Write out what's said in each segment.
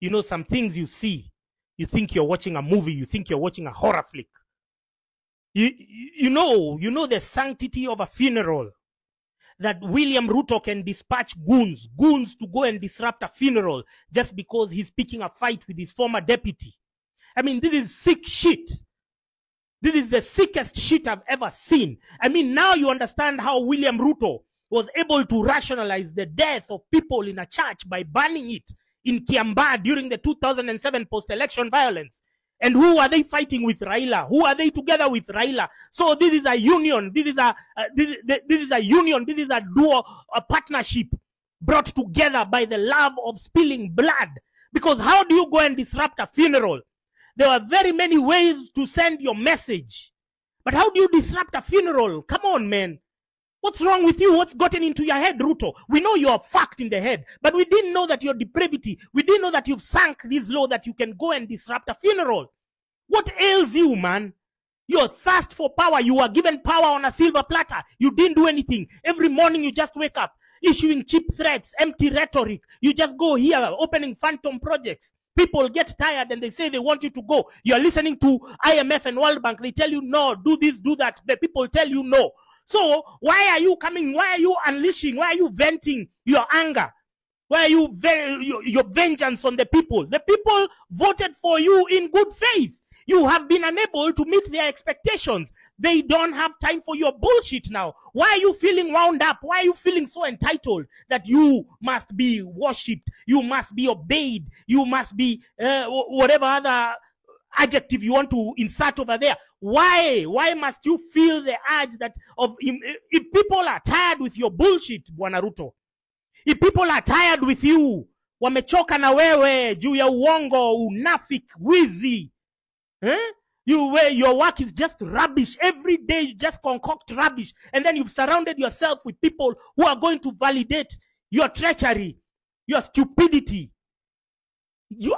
You know, some things you see, you think you're watching a movie, you think you're watching a horror flick. You know the sanctity of a funeral. That William Ruto can dispatch goons to go and disrupt a funeral just because he's picking a fight with his former deputy. I mean, this is sick shit. This is the sickest shit I've ever seen. I mean, now you understand how William Ruto was able to rationalize the death of people in a church by burning it in Kiambaa during the 2007 post-election violence. And who are they fighting with? Raila. Who are they together with? Raila. So this is a union. This is a union. This is a duo, a partnership brought together by the love of spilling blood. Because how do you go and disrupt a funeral? There are very many ways to send your message. But how do you disrupt a funeral? Come on, man. What's wrong with you? What's gotten into your head, Ruto? We know you're fucked in the head, but we didn't know that you're depravity. We didn't know that you've sunk this low that you can go and disrupt a funeral. What ails you, man? Your thirst for power. You were given power on a silver platter. You didn't do anything. Every morning you just wake up, issuing cheap threats, empty rhetoric. You just go here, opening phantom projects. People get tired and they say they want you to go. You're listening to IMF and World Bank. They tell you no, do this, do that. The people tell you no. So why are you coming? Why are you unleashing? Why are you venting your anger? Why are you your vengeance on the people? The people voted for you in good faith. You have been unable to meet their expectations. They don't have time for your bullshit now. Why are you feeling wound up? Why are you feeling so entitled that you must be worshipped? You must be obeyed. You must be whatever other adjective you want to insert over there. Why? Why must you feel the urge that if people are tired with your bullshit, Bwana Ruto, if people are tired with you, wamechoka na wewe juu ya uongo, unafik, wizi, your work is just rubbish. Every day you just concoct rubbish, and then you've surrounded yourself with people who are going to validate your treachery, your stupidity.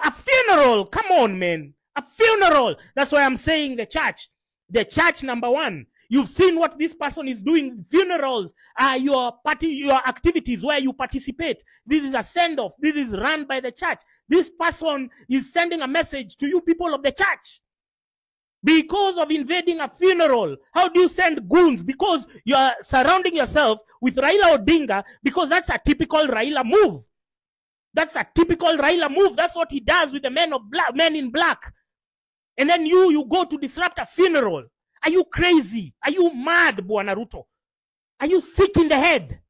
A funeral, come on, man. A funeral. That's why I'm saying the church number one. You've seen what this person is doing. Funerals are your activities where you participate. This is a send-off. This is run by the church. This person is sending a message to you people of the church. Because of invading a funeral. How do you send goons? Because you are surrounding yourself with Raila Odinga, because that's a typical Raila move. That's a typical Raila move. That's what he does with the men in black. And then you go to disrupt a funeral. Are you crazy? Are you mad, Bwana Ruto? Are you sick in the head?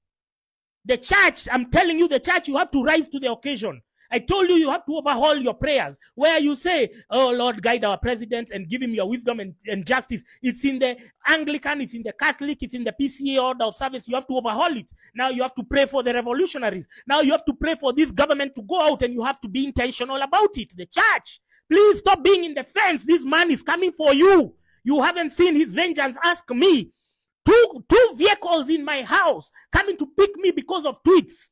The church, I'm telling you, the church, you have to rise to the occasion. I told you, you have to overhaul your prayers, where you say, oh Lord, guide our president and give him your wisdom and justice. It's in the Anglican, it's in the Catholic, it's in the PCA order of service. You have to overhaul it. Now you have to pray for the revolutionaries. Now you have to pray for this government to go out, and you have to be intentional about it. The church, please stop being in the fence. This man is coming for you. You haven't seen his vengeance. Ask me. Two vehicles in my house coming to pick me because of tweets.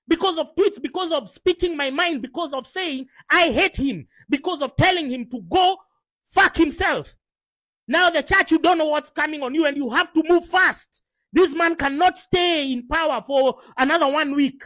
Because of tweets, because of speaking my mind, because of saying I hate him, because of telling him to go fuck himself. Now the church, you don't know what's coming on you, and you have to move fast. This man cannot stay in power for another 1 week.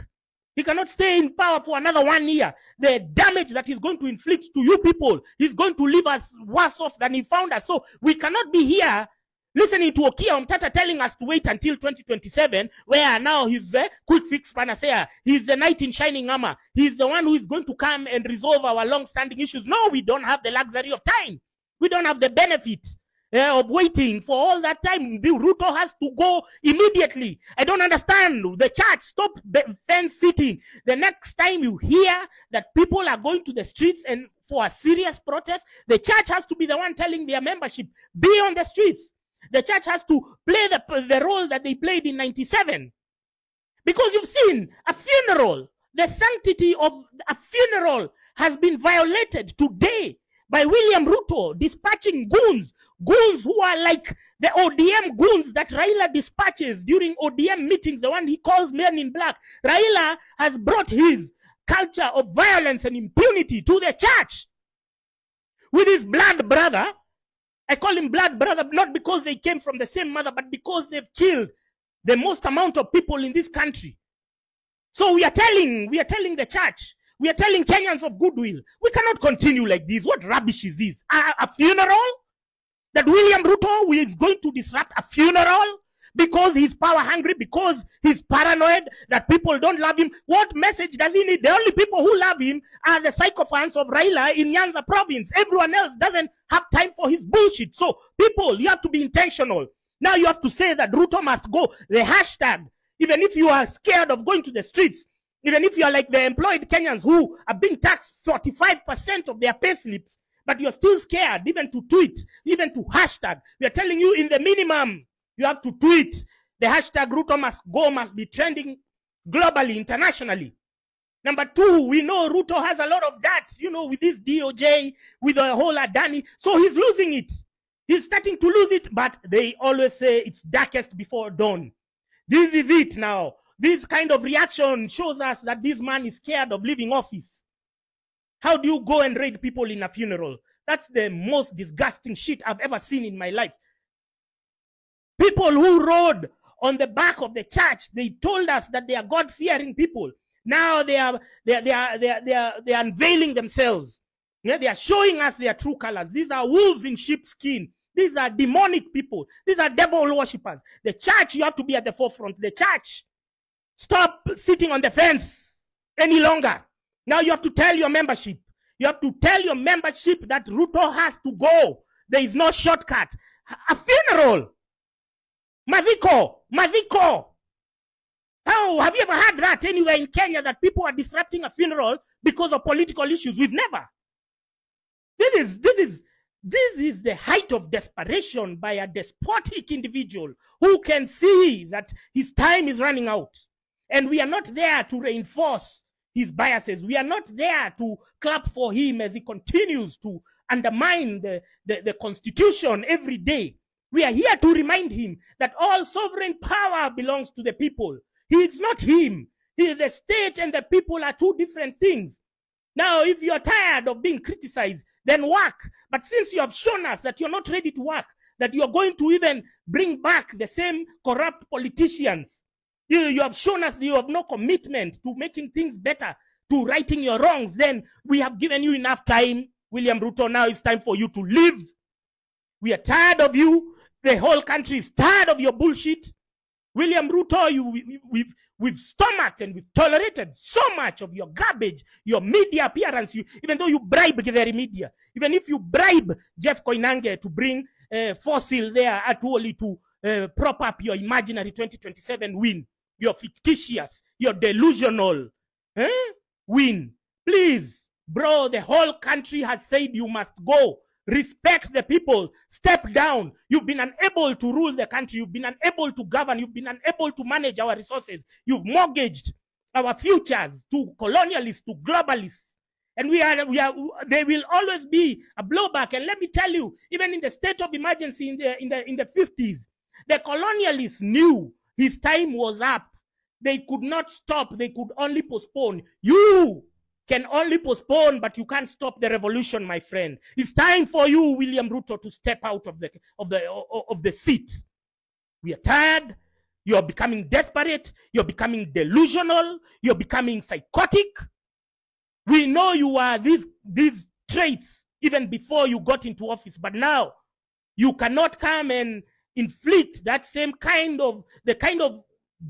He cannot stay in power for another 1 year. The damage that he's going to inflict to you people, he's going to leave us worse off than he found us. So we cannot be here listening to Okia Omtata telling us to wait until 2027, where now he's a quick fix panacea. He's the knight in shining armor. He's the one who is going to come and resolve our long-standing issues. No, we don't have the luxury of time. We don't have the benefit of waiting for all that time. The Ruto has to go immediately. I don't understand. The church, stop fence sitting. The next time you hear that people are going to the streets and for a serious protest, the church has to be the one telling their membership, be on the streets. The church has to play the role that they played in 97. Because you've seen a funeral, the sanctity of a funeral has been violated today by William Ruto dispatching goons who are like the ODM goons that Raila dispatches during ODM meetings, the one he calls men in black. Raila has brought his culture of violence and impunity to the church with his blood brother. I call him blood brother not because they came from the same mother, but because they've killed the most amount of people in this country. So we are telling the church, We are telling Kenyans of goodwill, we cannot continue like this. What rubbish is this? A funeral? That William Ruto is going to disrupt a funeral because he's power hungry, because he's paranoid, that people don't love him? What message does he need? The only people who love him are the sycophants of Raila in Nyanza province. Everyone else doesn't have time for his bullshit. So people, you have to be intentional. Now you have to say that Ruto must go. The hashtag, even if you are scared of going to the streets, even if you are like the employed Kenyans who are being taxed 45% of their pay slips, but you're still scared even to tweet, even to hashtag. We are telling you in the minimum, you have to tweet. The hashtag Ruto must go must be trending globally, internationally. Number two, we know Ruto has a lot of that, you know, with his DOJ, with the whole Adani. So he's losing it. He's starting to lose it, but they always say it's darkest before dawn. This is it now. This kind of reaction shows us that this man is scared of leaving office. How do you go and raid people in a funeral? That's the most disgusting shit I've ever seen in my life. People who rode on the back of the church, they told us that they are God-fearing people. Now they are unveiling themselves. Yeah, they are showing us their true colors. These are wolves in sheepskin. These are demonic people. These are devil worshippers. The church, you have to be at the forefront. The church, stop sitting on the fence any longer. Now you have to tell your membership. You have to tell your membership that Ruto has to go. There is no shortcut. A funeral. Madhiko. How have you ever heard that anywhere in Kenya, that people are disrupting a funeral because of political issues? We've never. This is the height of desperation by a despotic individual who can see that his time is running out. And we are not there to reinforce his biases. We are not there to clap for him as he continues to undermine the constitution every day. We are here to remind him that all sovereign power belongs to the people. It's not him. The state and the people are two different things. Now, if you're tired of being criticized, then work. But since you have shown us that you're not ready to work, that you're going to even bring back the same corrupt politicians, you have shown us that you have no commitment to making things better, to righting your wrongs, then we have given you enough time, William Ruto. Now it's time for you to leave. We are tired of you. The whole country is tired of your bullshit. William Ruto, we've stomached and we've tolerated so much of your garbage, your media appearance. Even though you bribe the media, even if you bribe Jeff Koinange to bring Fossil there actually to prop up your imaginary 2027 win, you're fictitious, you're delusional win. Please, bro, the whole country has said you must go. Respect the people. Step down. You've been unable to rule the country. You've been unable to govern. You've been unable to manage our resources. You've mortgaged our futures to colonialists, to globalists. And there will always be a blowback. And let me tell you, even in the state of emergency in the 50s, the colonialists knew his time was up. They could not stop. They could only postpone. You can only postpone, but you can't stop the revolution, my friend. It's time for you, William Ruto, to step out of the seat. We are tired. You're becoming desperate. You're becoming delusional. You're becoming psychotic. We know you are these traits even before you got into office, but now you cannot come and inflict that same kind of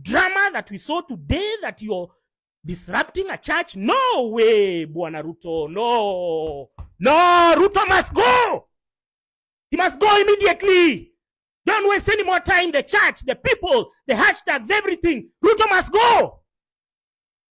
drama that we saw today, that you're disrupting a church. No way, Bwana Ruto. No, Ruto must go. He must go immediately. Don't waste any more time. The church, the people, the hashtags, everything. Ruto must go.